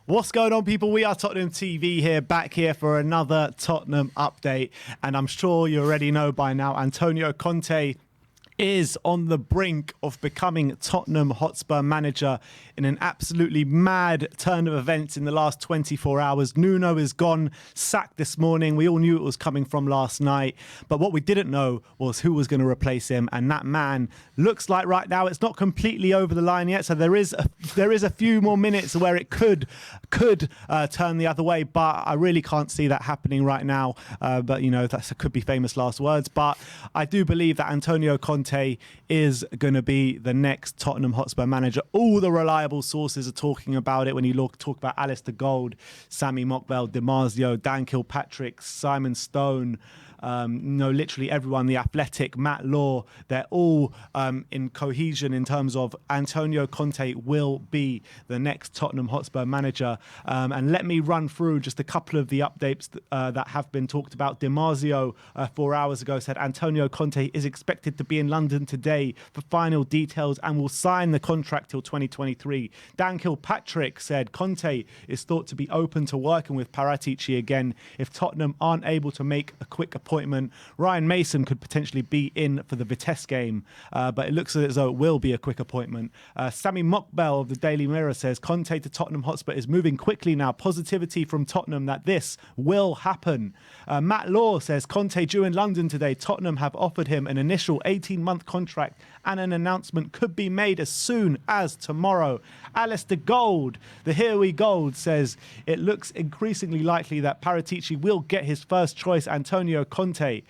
What's going on, people? We are Tottenham TV here, back here for another Tottenham update. And I'm sure you already know by now, Antonio Conte is on the brink of becoming Tottenham Hotspur manager in an absolutely mad turn of events in the last 24 hours. Nuno is gone, sacked this morning. We all knew it was coming from last night. But what we didn't know was who was going to replace him. And that man looks like right now it's not completely over the line yet. So there is a few more minutes where it could turn the other way. But I really can't see that happening right now. But, you know, that could be famous last words. But I do believe that Antonio Conte is going to be the next Tottenham Hotspur manager. All the reliable sources are talking about it. When you talk about Alistair Gold, Sammy Mockbell, DiMarzio, Dan Kilpatrick, Simon Stone, literally everyone, The Athletic, Matt Law, they're all in cohesion in terms of Antonio Conte will be the next Tottenham Hotspur manager. And let me run through just a couple of the updates that have been talked about. DiMarzio 4 hours ago said Antonio Conte is expected to be in London today for final details and will sign the contract till 2023. Dan Kilpatrick said Conte is thought to be open to working with Paratici again if Tottenham aren't able to make a quick appointment. Ryan Mason could potentially be in for the Vitesse game, but it looks as though it will be a quick appointment. Sammy Mockbell of the Daily Mirror says Conte to Tottenham Hotspur is moving quickly now. Positivity from Tottenham that this will happen. Matt Law says Conte due in London today. Tottenham have offered him an initial 18-month contract and an announcement could be made as soon as tomorrow. Alistair Gold, the Here We Gold, says it looks increasingly likely that Paratici will get his first choice, Antonio Conte.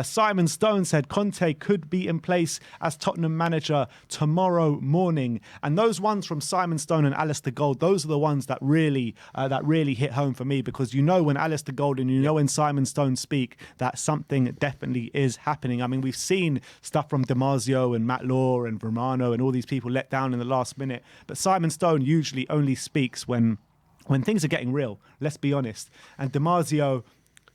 Simon Stone said Conte could be in place as Tottenham manager tomorrow morning. And those ones from Simon Stone and Alistair Gold, those are the ones that really hit home for me, because you know when Alistair Gold and you know when Simon Stone speak that something definitely is happening. I mean, we've seen stuff from DiMarzio and Matt Law and Romano and all these people let down in the last minute. But Simon Stone usually only speaks when things are getting real, let's be honest. And DiMarzio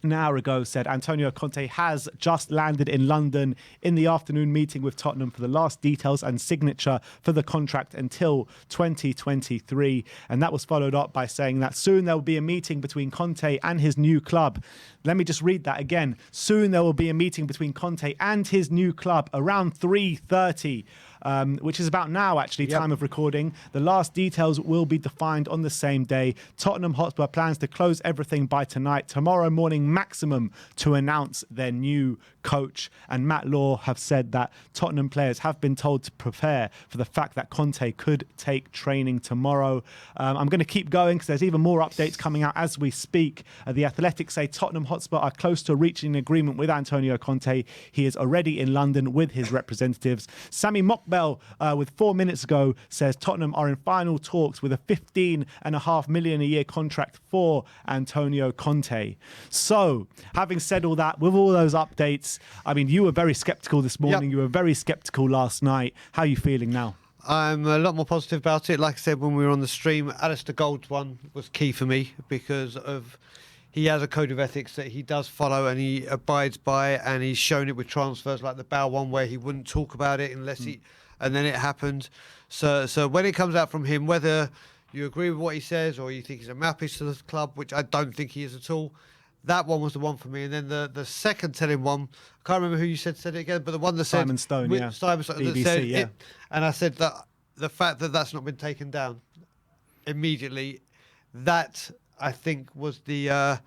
an hour ago said Antonio Conte has just landed in London in the afternoon meeting with Tottenham for the last details and signature for the contract until 2023. And that was followed up by saying that soon there will be a meeting between Conte and his new club. Let me just read that again. Soon there will be a meeting between Conte and his new club around 3:30. Which is about now, actually, time of recording. The last details will be defined on the same day. Tottenham Hotspur plans to close everything by tonight, tomorrow morning maximum, to announce their new coach. And Matt Law have said that Tottenham players have been told to prepare for the fact that Conte could take training tomorrow. I'm going to keep going because there's even more updates coming out as we speak. The Athletic say Tottenham Hotspur are close to reaching an agreement with Antonio Conte. He is already in London with his representatives. Sammy Mockbell, with 4 minutes ago, says Tottenham are in final talks with a $15.5 million a year contract for Antonio Conte. So, having said all that, with all those updates, I mean, you were very sceptical this morning. You were very sceptical last night. How are you feeling now? I'm a lot more positive about it. Like I said when we were on the stream, Alistair Gold's one was key for me because of he has a code of ethics that he does follow and he abides by, and he's shown it with transfers like the Bow one where he wouldn't talk about it unless he, and then it happened. So when it comes out from him, whether you agree with what he says or you think he's a mouthpiece to the club, which I don't think he is at all, that one was the one for me. And then the second telling one, I can't remember who you said it again, but the one that said Simon Stone, Simon Stone, BBC, that said yeah. it, and I said that the fact that that's not been taken down immediately, that I think was the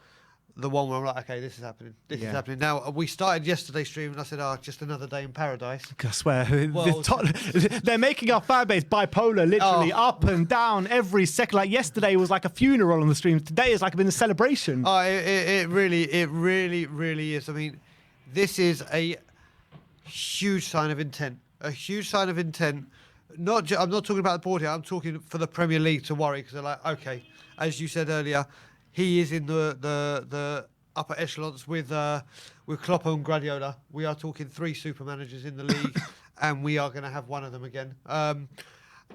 one where I'm like, okay, this is happening. This is happening. Now, we started yesterday's stream and I said, just another day in paradise. I swear, they're making our fan base bipolar, literally up and down every second. Like yesterday was like a funeral on the stream. Today is like been a celebration. It really is. I mean, this is a huge sign of intent. A huge sign of intent. I'm not talking about the board here. I'm talking for the Premier League to worry, because they're like, okay, as you said earlier, he is in the upper echelons with Klopp and Guardiola. We are talking 3 super managers in the league, and we are going to have one of them again.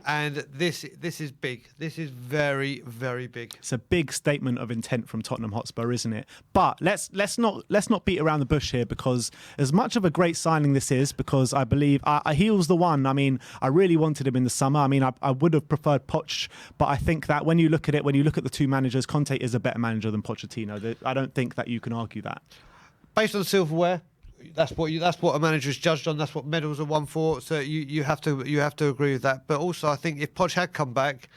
And this is big. This is very, very big. It's a big statement of intent from Tottenham Hotspur, isn't it? But let's not beat around the bush here, because as much of a great signing this is, because I believe he was the one. I mean, I really wanted him in the summer. I mean, I would have preferred Poch, but I think that when you look at it, when you look at the two managers, Conte is a better manager than Pochettino. I don't think that you can argue that. Based on silverware, that's what a manager is judged on. That's what medals are won for. So you have to agree with that. But also, I think if Poch had come back,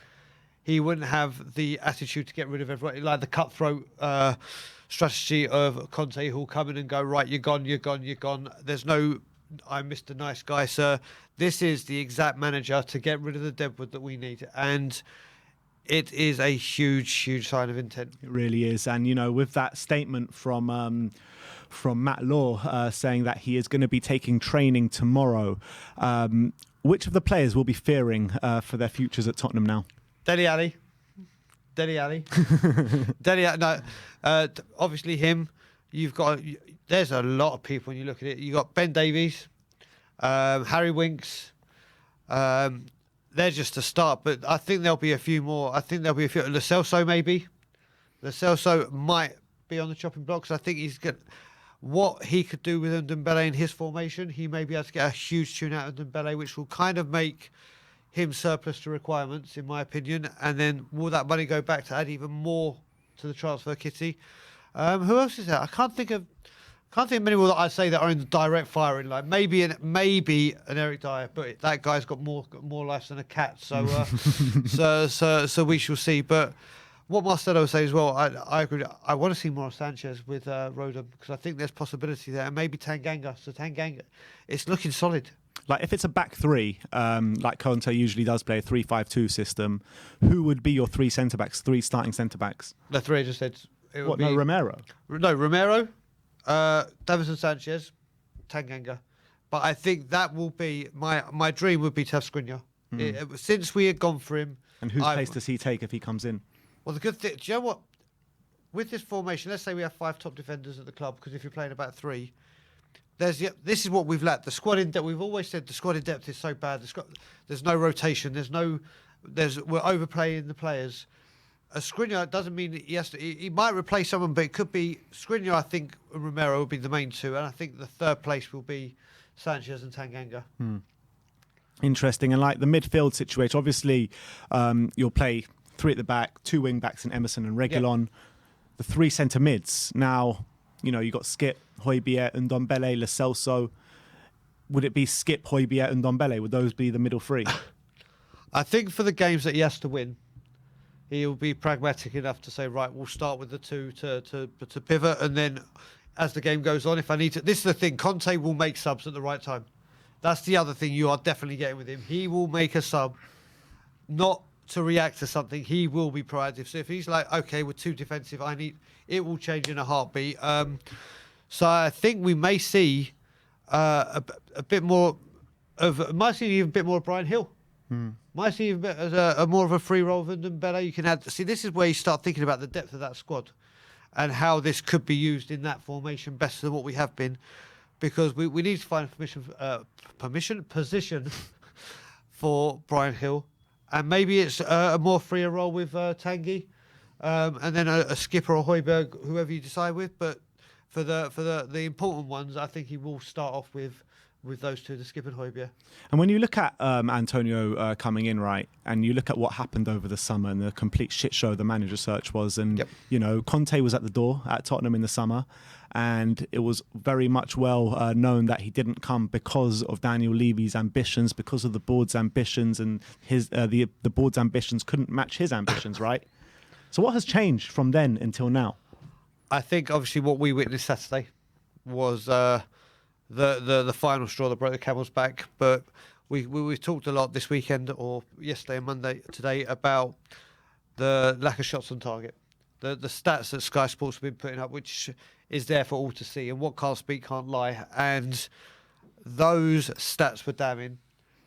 he wouldn't have the attitude to get rid of everyone, like the cutthroat strategy of Conte, who'll come in and go, right, you're gone, you're gone, you're gone. There's no, I'm Mr. Nice Guy, sir. This is the exact manager to get rid of the deadwood that we need, and it is a huge sign of intent. It really is. And you know, with that statement from Matt Law saying that he is going to be taking training tomorrow, which of the players will be fearing for their futures at Tottenham now? Dele Alli. No, obviously him. You've got, there's a lot of people when you look at it. You've got Ben Davies, Harry Winks. They're just a start, but I think there'll be a few more. I think there'll be a few. Lo Celso maybe. Lo Celso might be on the chopping blocks. I think he's good. What he could do with Ndombele in his formation, he may be able to get a huge tune out of Ndombele, which will kind of make him surplus to requirements, in my opinion. And then will that money go back to add even more to the transfer kitty? Who else is there? I can't think of many more that I'd say that are in the direct firing line. Maybe an Eric Dyer, but that guy's got more life than a cat. So so we shall see. But what Marcelo was saying as well, I agree. I want to see more of Sanchez with Rodham, because I think there's possibility there, and maybe Tanganga. So Tanganga, it's looking solid. Like if it's a back three, like Conte usually does play a 3-5-2 system, who would be your three centre-backs, three starting centre-backs? The three I just said. It would What, be, no, Romero? No, Romero, Davinson Sanchez, Tanganga. But I think that will be, my dream would be to have Skriniar. Since we had gone for him. And whose place does he take if he comes in? Well, the good thing, do you know what? With this formation, let's say we have 5 top defenders at the club, because if you're playing about 3, this is what we've lacked. The squad in depth. We've always said the squad in depth is so bad. There's no rotation. We're overplaying the players. A Skriniar doesn't mean that he might replace someone, but it could be Skriniar. I think Romero will be the main two, and I think the third place will be Sanchez and Tanganga. Interesting. And like the midfield situation, obviously you'll play 3 at the back, 2 wing backs in Emerson and Reguilon. Yep. The 3 centre mids. Now, you know, you got Skip, Højbjerg, and Ndombele, Lo Celso. Would it be Skip, Højbjerg, and Ndombele? Would those be the middle 3? I think for the games that he has to win, he'll be pragmatic enough to say, right, we'll start with the 2 to pivot, and then as the game goes on, if I need to... This is the thing, Conte will make subs at the right time. That's the other thing you are definitely getting with him. He will make a sub, not to react to something. He will be proactive. So if he's like, okay, we're too defensive, it will change in a heartbeat. So I think we may see a bit more of... Might see even a bit more of Brian Hill. Might see even as a more of a free role than Ndombele. You can add. See, this is where you start thinking about the depth of that squad and how this could be used in that formation better than what we have been, because we need to find a position for Brian Hill, and maybe it's a more freer role with Tanguy, and then a skipper or Højbjerg, whoever you decide with. But for the important ones, I think he will start off with those 2, the Skip and Højbjerg. And when you look at Antonio coming in, right, and you look at what happened over the summer and the complete shit show the manager search was, and, you know, Conte was at the door at Tottenham in the summer, and it was very much well known that he didn't come because of Daniel Levy's ambitions, because of the board's ambitions, and the board's ambitions couldn't match his ambitions, right? So what has changed from then until now? I think, obviously, what we witnessed Saturday was... the final straw that broke the camel's back. But we've talked a lot this weekend, or yesterday and Monday today, about the lack of shots on target. The stats that Sky Sports have been putting up, which is there for all to see, and what can't speak can't lie. And those stats were damning.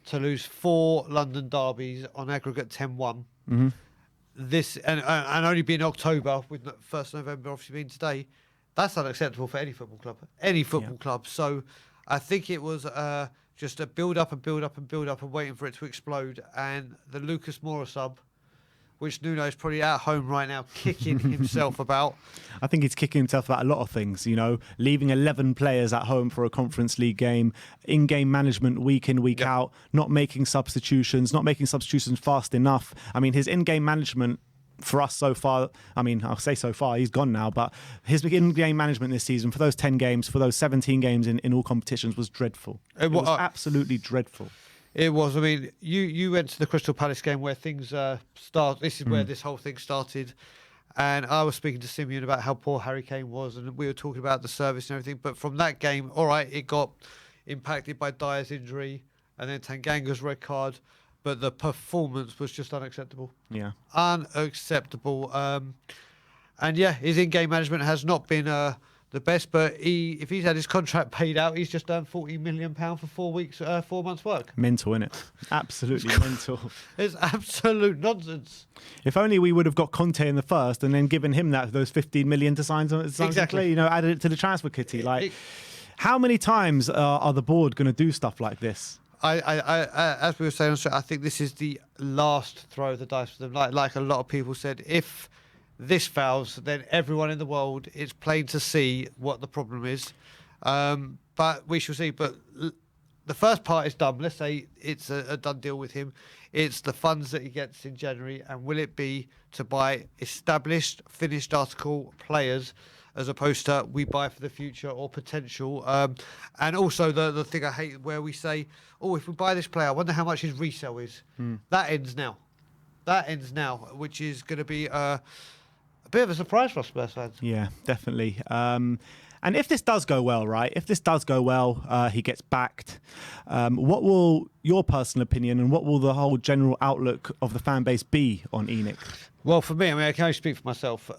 To lose 4 London derbies on aggregate 10-1. This and only being October, with 1st November obviously being today, that's unacceptable for any football club. Any football club. So I think it was just a build up and build up and build up and waiting for it to explode. And the Lucas Moura sub, which Nuno is probably at home right now kicking himself about. I think he's kicking himself about a lot of things, leaving 11 players at home for a Conference League game, in-game management week in, week out, not making substitutions fast enough. I mean, his in-game management for us so far, I'll say so far, he's gone now, but his in-game management this season for those 10 games, for those 17 games in all competitions was dreadful. It was absolutely dreadful. It was. I mean, you went to the Crystal Palace game where things start. This is where this whole thing started. And I was speaking to Simeon about how poor Harry Kane was, and we were talking about the service and everything. But from that game, all right, it got impacted by Dyer's injury and then Tanganga's red card. But the performance was just unacceptable. Yeah. Unacceptable. And yeah, his in-game management has not been the best, but if he's had his contract paid out, he's just earned £40 million for 4 months' work. Mental, innit? Absolutely mental. It's absolute nonsense. If only we would have got Conte in the first and then given him those 15 million to sign exactly. added it to the transfer kitty. How many times are the board going to do stuff like this? I as we were saying, I think this is the last throw of the dice for them. Like a lot of people said, if this fails, then everyone in the world, it's plain to see what the problem is. But we shall see. But the first part is done. Let's say it's a done deal with him. It's the funds that he gets in January, and will it be to buy established, finished article players, as opposed to we buy for the future or potential. And also the thing I hate where we say, oh, if we buy this player, I wonder how much his resale is. That ends now. Which is going to be a bit of a surprise for us Spurs fans. Yeah, definitely. And if this does go well, right? If this does go well, he gets backed. What will your personal opinion and what will the whole general outlook of the fan base be on ENIC? Well, for me, I can only speak for myself.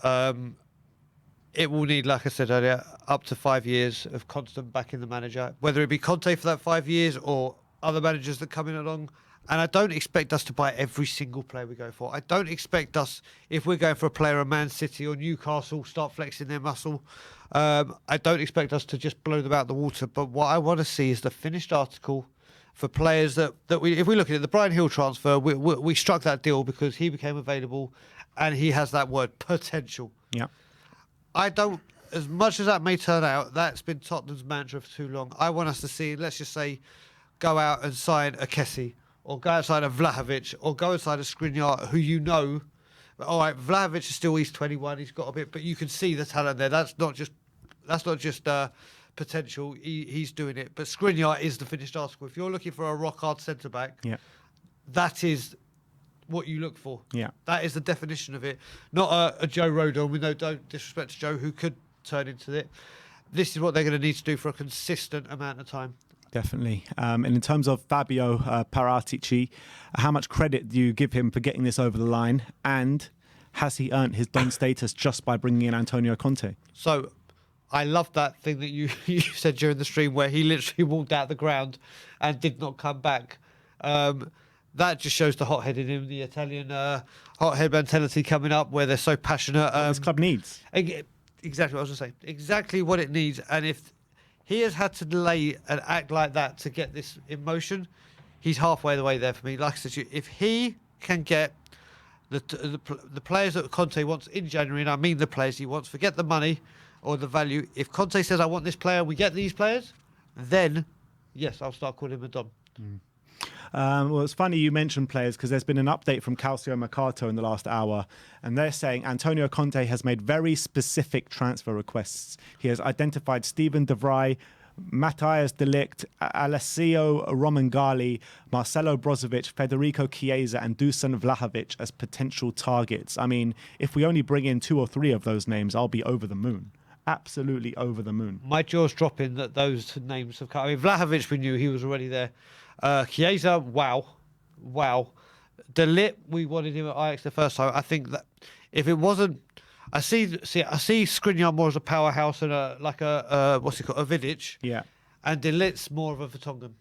It will need, like I said earlier, up to 5 years of constant backing the manager, whether it be Conte for that 5 years or other managers that come in along. And I don't expect us to buy every single player we go for. I don't expect us, if we're going for a player of Man City or Newcastle, start flexing their muscle. I don't expect us to just blow them out the water. But what I want to see is the finished article for players that we, if we look at it, the Bryan Hill transfer, we struck that deal because he became available and he has that word, potential. Yeah. I don't, as much as that may turn out, that's been Tottenham's mantra for too long. I want us to see, let's just say, go out and sign a Kessie, or go outside a Vlahovic, or go inside a Skriniar, who you know, all right, Vlahovic is still, he's 21, he's got a bit, but you can see the talent there. That's not just potential. He's doing it. But Skriniar is the finished article. If you're looking for a rock hard centre back, that is what you look for. Yeah, that is the definition of it. Not a Joe Rodon. We know, don't disrespect to Joe, who could turn into it. This is what they're going to need to do for a consistent amount of time. Definitely. And in terms of Fabio Paratici, how much credit do you give him for getting this over the line? And has he earned his Don status just by bringing in Antonio Conte? So I love that thing that you said during the stream where he literally walked out the ground and did not come back. That just shows the hothead in him, the Italian hothead mentality coming up where they're so passionate. What this club needs. Exactly what I was going to say. Exactly what it needs. And if he has had to delay and act like that to get this emotion, he's halfway the way there for me. Like I said, if he can get the players that Conte wants in January, and I mean the players he wants, forget the money or the value. If Conte says, I want this player, we get these players, then, yes, I'll start calling him a Dom. Well, it's funny you mentioned players because there's been an update from Calcio Mercato in the last hour, and they're saying Antonio Conte has made very specific transfer requests. He has identified Steven de Vrij, Matthias de Ligt, Alessio Romangali, Marcelo Brozovic, Federico Chiesa, and Dusan Vlahovic as potential targets. I mean, if we only bring in 2 or 3 of those names, I'll be over the moon. Absolutely over the moon. My jaw's dropping that those names have come. I mean, Vlahovic, we knew he was already there. Chiesa, wow. De Ligt, we wanted him at Ajax the first time. I think that if it wasn't, I see Skriniar more as a powerhouse and what's it called, a Vidic. Yeah. And De Ligt's more of a Vertonghen.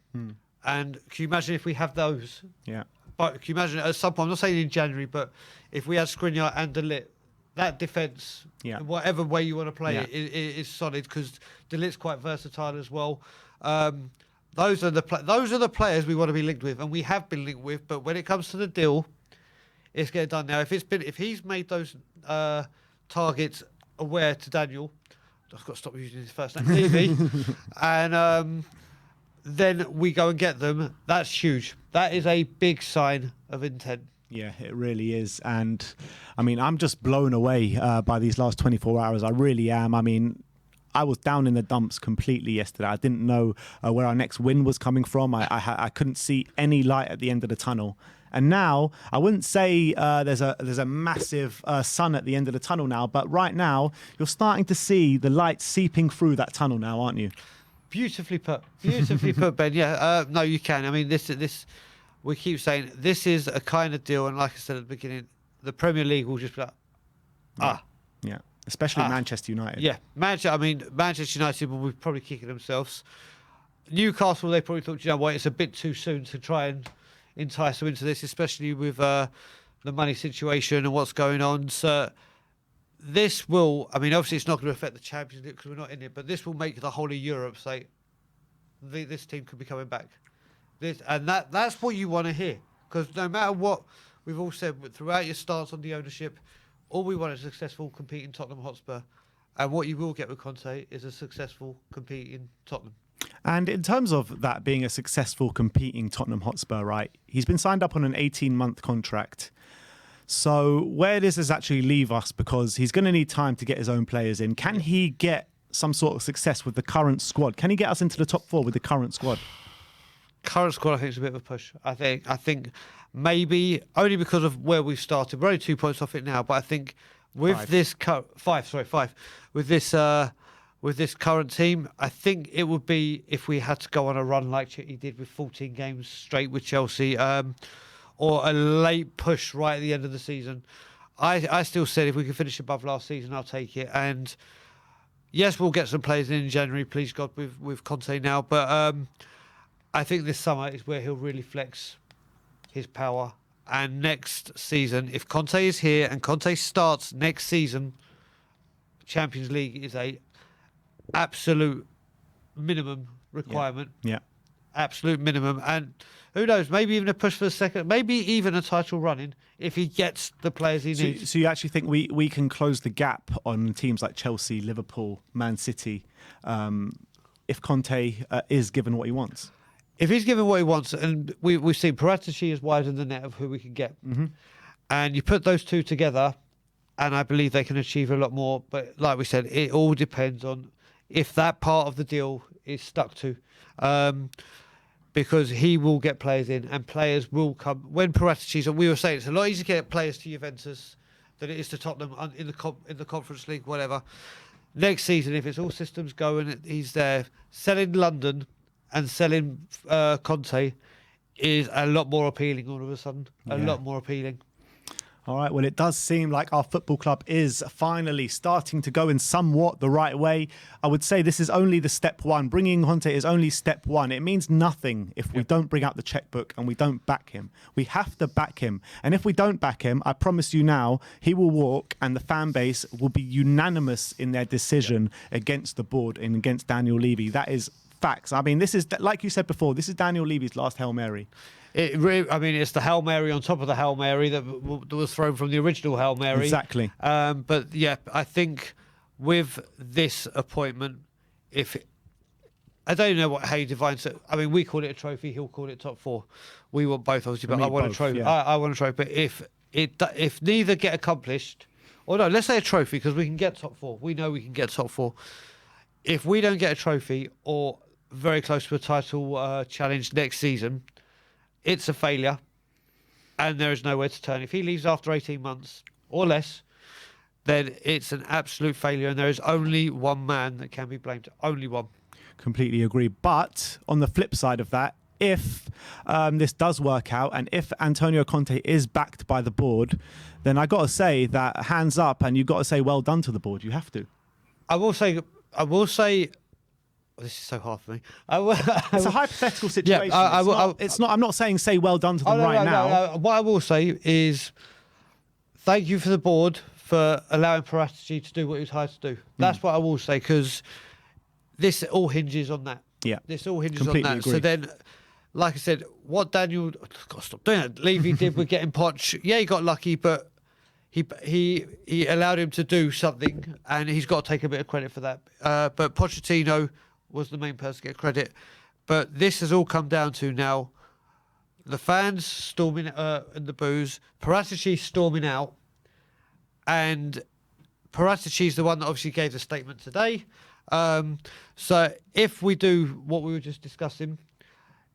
And can you imagine if we have those? Yeah. But can you imagine at some point? I'm not saying in January, but if we had Skriniar and De Ligt, that defence, whatever way you want to play it, is solid because De Ligt's quite versatile as well. Those are the players we want to be linked with, and we have been linked with. But when it comes to the deal, it's getting done now. If he's made those targets aware to Daniel, I've got to stop using his first name, Levy, and then we go and get them. That's huge. That is a big sign of intent. Yeah, it really is. And I mean, I'm just blown away by these last 24 hours. I really am. I mean, I was down in the dumps completely yesterday. I didn't know where our next win was coming from. I couldn't see any light at the end of the tunnel. And now, I wouldn't say there's a massive sun at the end of the tunnel now, but right now, you're starting to see the light seeping through that tunnel now, aren't you? Beautifully put, Ben. Yeah, no, you can. I mean, this. We keep saying this is a kind of deal, and like I said at the beginning, the Premier League will just be like, yeah, especially Manchester United. Yeah, Manchester United will be probably kicking themselves. Newcastle, they probably thought, you know what, it's a bit too soon to try and entice them into this, especially with the money situation and what's going on. So this will, I mean, obviously it's not going to affect the Champions League because we're not in it, but this will make the whole of Europe say, this team could be coming back. That's what you want to hear, because no matter what we've all said throughout your stance on the ownership, all we want is a successful competing Tottenham Hotspur, and what you will get with Conte is a successful competing Tottenham. And in terms of that being a successful competing Tottenham Hotspur, right, he's been signed up on an 18-month contract. So where does this actually leave us? Because he's going to need time to get his own players in. Can he get some sort of success with the current squad? Can he get us into the top four with the current squad? Current squad, I think, is a bit of a push. I think maybe only because of where we've started. We're only 2 points off it now, but I think with five. With this current team, I think it would be if we had to go on a run like he did with 14 games straight with Chelsea, or a late push right at the end of the season. I still said if we could finish above last season, I'll take it. And yes, we'll get some players in January, please God, with Conte now, but. I think this summer is where he'll really flex his power. And next season, if Conte is here and Conte starts next season, Champions League is a absolute minimum requirement. Yeah. Absolute minimum. And who knows, maybe even a push for the second, maybe even a title running if he gets the players he needs. So you actually think we can close the gap on teams like Chelsea, Liverpool, Man City, if Conte is given what he wants? If he's given what he wants, and we've seen Paratici is widened the net of who we can get, and you put those two together, and I believe they can achieve a lot more. But like we said, it all depends on if that part of the deal is stuck to, because he will get players in, and players will come. When Paratici's, and we were saying it's a lot easier to get players to Juventus than it is to Tottenham in the Conference League, whatever. Next season, if it's all systems go and he's there, selling London and selling Conte is a lot more appealing all of a sudden. A lot more appealing. All right, well, it does seem like our football club is finally starting to go in somewhat the right way. I would say this is only the step one. Bringing Conte is only step one. It means nothing if we don't bring out the checkbook and we don't back him. We have to back him. And if we don't back him, I promise you now, he will walk and the fan base will be unanimous in their decision against the board and against Daniel Levy. That is facts. I mean, this is, like you said before, this is Daniel Levy's last Hail Mary. It's the Hail Mary on top of the Hail Mary that was thrown from the original Hail Mary. Exactly. But yeah, I think with this appointment, I don't know how you define it. I mean, we call it a trophy. He'll call it top four. We want both, obviously, but I want a trophy. Yeah. I want a trophy. But if neither get accomplished, or no, let's say a trophy because we can get top four. We know we can get top four. If we don't get a trophy or very close to a title challenge next season, it's a failure and there is nowhere to turn. If he leaves after 18 months or less, then it's an absolute failure and there is only one man that can be blamed. Only one. Completely agree. But on the flip side of that, if this does work out and if Antonio Conte is backed by the board, then I got to say that hands up and you've got to say well done to the board. You have to. I will say, this is so hard for me. It's a hypothetical situation. Yeah, it's not. I'm not saying say well done to them now. No. What I will say is thank you for the board for allowing Paratici to do what he was hired to do. That's what I will say, because this all hinges on that. Yeah, this all hinges on completely that. agree. So then, like I said, what Daniel, gotta stop doing it. Levy did with getting Poch. Yeah, he got lucky, but he allowed him to do something, and he's got to take a bit of credit for that. But Pochettino was the main person to get credit. But this has all come down to now the fans storming in the booze, Paratici storming out, and Paratici's the one that obviously gave the statement today. So if we do what we were just discussing,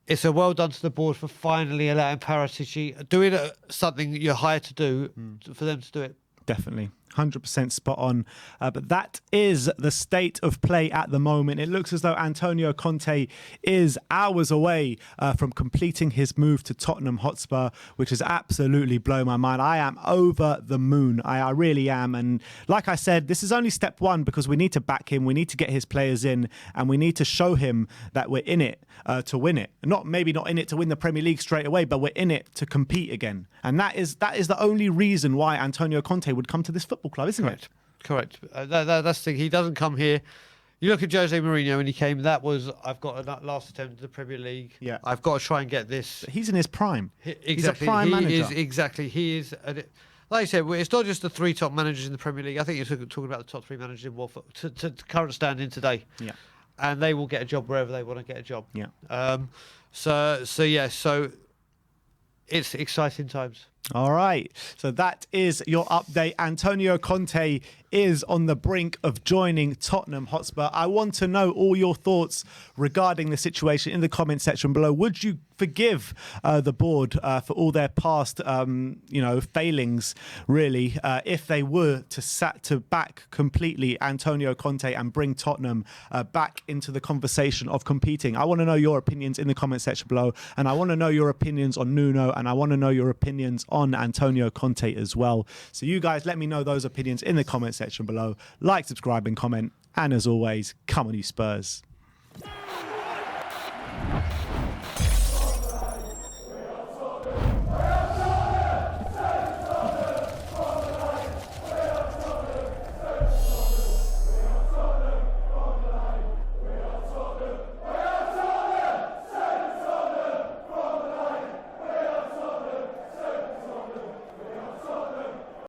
it's a well done to the board for finally allowing Paratici doing something you're hired to do for them to do it. Definitely. 100% spot on. But that is the state of play at the moment. It looks as though Antonio Conte is hours away from completing his move to Tottenham Hotspur, which has absolutely blown my mind. I am over the moon. I really am. And like I said, this is only step one because we need to back him. We need to get his players in and we need to show him that we're in it to win it. Maybe not in it to win the Premier League straight away, but we're in it to compete again. And that is the only reason why Antonio Conte would come to this football club, isn't it? Correct. That's the thing. He doesn't come here. You look at Jose Mourinho when he came. That was I've got a last attempt at the Premier League. Yeah, I've got to try and get this. He's in his prime. Exactly. He's a prime manager. He is. Like I said, it's not just the three top managers in the Premier League. I think you're talking about the top three managers in Wolf to current standing today. Yeah. And they will get a job wherever they want to get a job. Yeah. So it's exciting times. All right. So that is your update. Antonio Conte is on the brink of joining Tottenham Hotspur. I want to know all your thoughts regarding the situation in the comment section below. Would you forgive the board for all their past, failings, really, if they were to back completely Antonio Conte and bring Tottenham back into the conversation of competing? I want to know your opinions in the comment section below, and I want to know your opinions on Nuno, and I want to know your opinions on Antonio Conte as well. So you guys, let me know those opinions in the comment section below. Like, subscribe, and comment. And as always, come on, you Spurs.